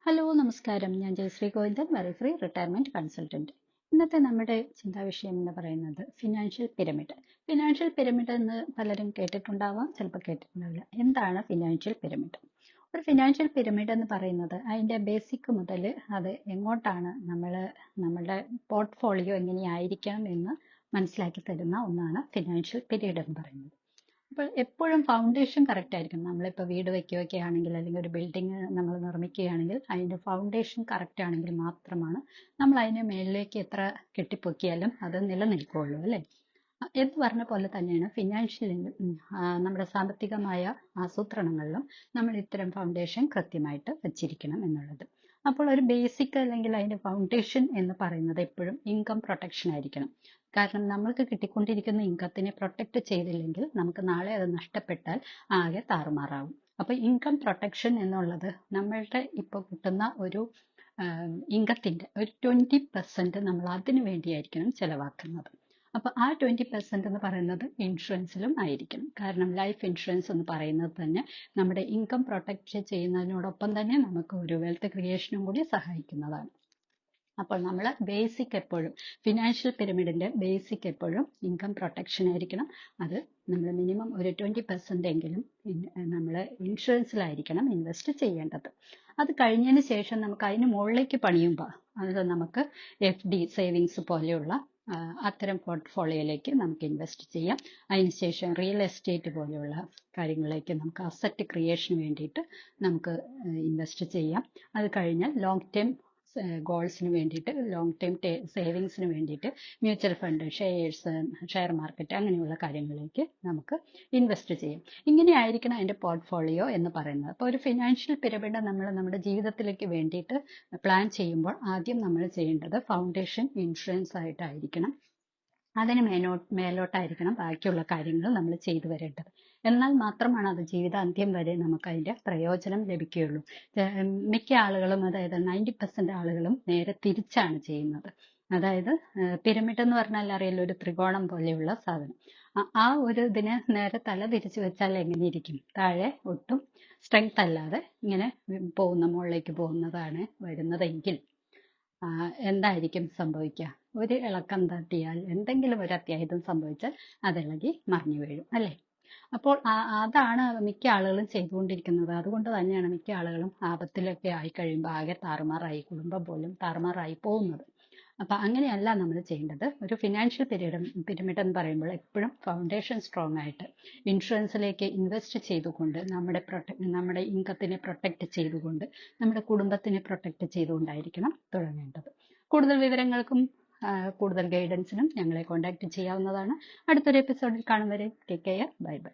Hello നമസ്കാരം. ഞാൻ Jayashree Govindan, വരഫ്രീ retirement consultant. ഇന്നത്തെ നമ്മുടെ ചിന്താവിഷയം എന്ന് പറയുന്നത് ഫിനാൻഷ്യൽ പിരമിഡ്. ഫിനാൻഷ്യൽ പിരമിഡ് എന്ന് പലരും കേട്ടിട്ടുണ്ടാവാം, ചിലപ്പോൾ കേട്ടിട്ടുണ്ടാവില്ല. എന്താണ് ഫിനാൻഷ്യൽ പിരമിഡ്? ഒരു ഫിനാൻഷ്യൽ പിരമിഡ് എന്ന് പറയുന്നത് അതിന്റെ ബേസിക് മുതൽ അത് എങ്ങോട്ടാണ് നമ്മളുടെ പോർട്ട്ഫോളിയോ എങ്ങനെയായിരിക്കണം എന്ന് മനസ്സിലാക്കി തരുന്ന ഒന്നാണ് ഫിനാൻഷ്യൽ പിരമിഡ് എന്ന് പറയുന്നത്. അപ്പോൾ എപ്പോഴും ഫൗണ്ടേഷൻ കറക്റ്റ് ആയിരിക്കണം. നമ്മളിപ്പോൾ വീട് വെക്കുകയാണെങ്കിൽ അല്ലെങ്കിൽ ഒരു ബിൽഡിംഗ് നമ്മൾ നിർമ്മിക്കുകയാണെങ്കിൽ അതിന്റെ ഫൗണ്ടേഷൻ കറക്റ്റ് ആണെങ്കിൽ മാത്രമാണ് നമ്മൾ അതിനെ മേളിലേക്ക് എത്ര കെട്ടിപ്പൊക്കിയാലും അത് നിലനിൽക്കുകയുള്ളൂ, അല്ലേ? എന്ന് പറഞ്ഞ പോലെ തന്നെയാണ് ഫിനാൻഷ്യൽ നമ്മുടെ സാമ്പത്തികമായ ആസൂത്രണങ്ങളിലും നമ്മൾ ഇത്തരം ഫൗണ്ടേഷൻ കൃത്യമായിട്ട് വെച്ചിരിക്കണം എന്നുള്ളത്. അപ്പോൾ ഒരു ബേസിക് അല്ലെങ്കിൽ അതിന്റെ ഫൗണ്ടേഷൻ എന്ന് പറയുന്നത് എപ്പോഴും ഇൻകം പ്രൊട്ടക്ഷൻ ആയിരിക്കണം. കാരണം നമ്മൾക്ക് കിട്ടിക്കൊണ്ടിരിക്കുന്ന ഇൻകത്തിനെ പ്രൊട്ടക്ട് ചെയ്തില്ലെങ്കിൽ നമുക്ക് നാളെ അത് നഷ്ടപ്പെട്ടാൽ ആകെ താറുമാറാവും. അപ്പൊ ഇൻകം പ്രൊട്ടക്ഷൻ എന്നുള്ളത് നമ്മളുടെ ഇപ്പോൾ കിട്ടുന്ന ഒരു ഇൻകത്തിന്റെ ഒരു 20% നമ്മൾ അതിനു വേണ്ടിയായിരിക്കണം ചെലവാക്കുന്നത്. അപ്പൊ ആ 20% എന്ന് പറയുന്നത് ഇൻഷുറൻസിലും ആയിരിക്കണം. കാരണം ലൈഫ് ഇൻഷുറൻസ് എന്ന് പറയുന്നത് തന്നെ നമ്മുടെ ഇൻകം പ്രൊട്ടക്ട് ചെയ്യുന്നതിനോടൊപ്പം തന്നെ നമുക്ക് ഒരു വെൽത്ത് ക്രിയേഷനും കൂടി സഹായിക്കുന്നതാണ്. അപ്പോൾ നമ്മൾ ബേസിക് എപ്പോഴും ഫിനാൻഷ്യൽ പിരമിഡിന്റെ ബേസിക് എപ്പോഴും ഇൻകം പ്രൊട്ടക്ഷൻ ആയിരിക്കണം. അത് നമ്മൾ മിനിമം ഒരു 20% എങ്കിലും നമ്മൾ ഇൻഷുറൻസിലായിരിക്കണം ഇൻവെസ്റ്റ് ചെയ്യേണ്ടത്. അത് കഴിഞ്ഞതിന് ശേഷം നമുക്ക് അതിന് മുകളിലേക്ക് പണിയുമ്പോൾ അത് നമുക്ക് FD സേവിങ്സ് പോലെയുള്ള അത്തരം പോർട്ട്ഫോളിയോയിലേക്ക് നമുക്ക് ഇൻവെസ്റ്റ് ചെയ്യാം. അതിനുശേഷം റിയൽ എസ്റ്റേറ്റ് പോലെയുള്ള കാര്യങ്ങളിലേക്ക് നമുക്ക് അസറ്റ് ക്രിയേഷന് വേണ്ടിയിട്ട് നമുക്ക് ഇൻവെസ്റ്റ് ചെയ്യാം. അത് കഴിഞ്ഞാൽ ലോങ് ടേം ഗോൾസിന് വേണ്ടിയിട്ട്, ലോങ് ടൈം സേവിങ്സിന് വേണ്ടിയിട്ട് മ്യൂച്വൽ ഫണ്ട്, ഷെയർ മാർക്കറ്റ് അങ്ങനെയുള്ള കാര്യങ്ങളിലേക്ക് നമുക്ക് ഇൻവെസ്റ്റ് ചെയ്യാം. ഇങ്ങനെയായിരിക്കണം അതിന്റെ പോർട്ട്ഫോളിയോ എന്ന് പറയുന്നത്. അപ്പോൾ ഒരു ഫിനാൻഷ്യൽ പിരമിഡ് നമ്മൾ നമ്മുടെ ജീവിതത്തിലേക്ക് വേണ്ടിയിട്ട് പ്ലാൻ ചെയ്യുമ്പോൾ ആദ്യം നമ്മൾ ചെയ്യേണ്ടത് ഫൗണ്ടേഷൻ ഇൻഷുറൻസ് ആയിട്ടായിരിക്കണം. അതിന് മേലോട്ടായിരിക്കണം ബാക്കിയുള്ള കാര്യങ്ങൾ നമ്മൾ ചെയ്തു വരേണ്ടത്. എന്നാൽ മാത്രമാണ് അത് ജീവിതാന്ത്യം വരെ നമുക്ക് അതിന്റെ പ്രയോജനം ലഭിക്കുകയുള്ളൂ. മിക്ക ആളുകളും, അതായത് 90% ആളുകളും നേരെ തിരിച്ചാണ് ചെയ്യുന്നത്. അതായത് പിരമിഡ് എന്ന് പറഞ്ഞാൽ അറിയാലോ, ഒരു ത്രികോണം പോലെയുള്ള സാധനം. ആ ഒരു ഇതിന് നേരെ തല തിരിച്ചു വെച്ചാൽ എങ്ങനെയിരിക്കും? താഴെ ഒട്ടും സ്ട്രെങ്ത് അല്ലാതെ ഇങ്ങനെ മുകളിലേക്ക് പോകുന്നതാണ് വരുന്നതെങ്കിൽ എന്തായിരിക്കും സംഭവിക്കുക? ഒരു ഇളക്കം തട്ടിയാൽ, എന്തെങ്കിലും ഒരു അത്യാഹിതം സംഭവിച്ചാൽ അതിളകി മറിഞ്ഞു വീഴും, അല്ലേ? അപ്പോൾ അതാണ് മിക്ക ആളുകളും ചെയ്തുകൊണ്ടിരിക്കുന്നത്. അതുകൊണ്ട് തന്നെയാണ് മിക്ക ആളുകളും ആപത്തിലൊക്കെ ആയി കഴിയുമ്പോൾ ആകെ താറുമാറായി, കുടുംബം പോലും താറുമാറായി പോകുന്നത്. അപ്പൊ അങ്ങനെയല്ല നമ്മൾ ചെയ്യേണ്ടത്. ഒരു ഫിനാൻഷ്യൽ പിരമിഡ് എന്ന് പറയുമ്പോൾ എപ്പോഴും ഫൗണ്ടേഷൻ സ്ട്രോങ് ആയിട്ട് ഇൻഷുറൻസിലേക്ക് ഇൻവെസ്റ്റ് ചെയ്തുകൊണ്ട് നമ്മുടെ ഇൻകത്തിനെ പ്രൊട്ടക്ട് ചെയ്തുകൊണ്ട് നമ്മുടെ കുടുംബത്തിനെ പ്രൊട്ടക്ട് ചെയ്തുകൊണ്ടായിരിക്കണം തുടങ്ങേണ്ടത്. കൂടുതൽ വിവരങ്ങൾക്കും കൂടുതൽ ഗൈഡൻസിനും ഞങ്ങളെ കോൺടാക്ട് ചെയ്യാവുന്നതാണ്. അടുത്തൊരു എപ്പിസോഡിൽ കാണും വരെ ടേക്ക് കെയർ. Bye bye.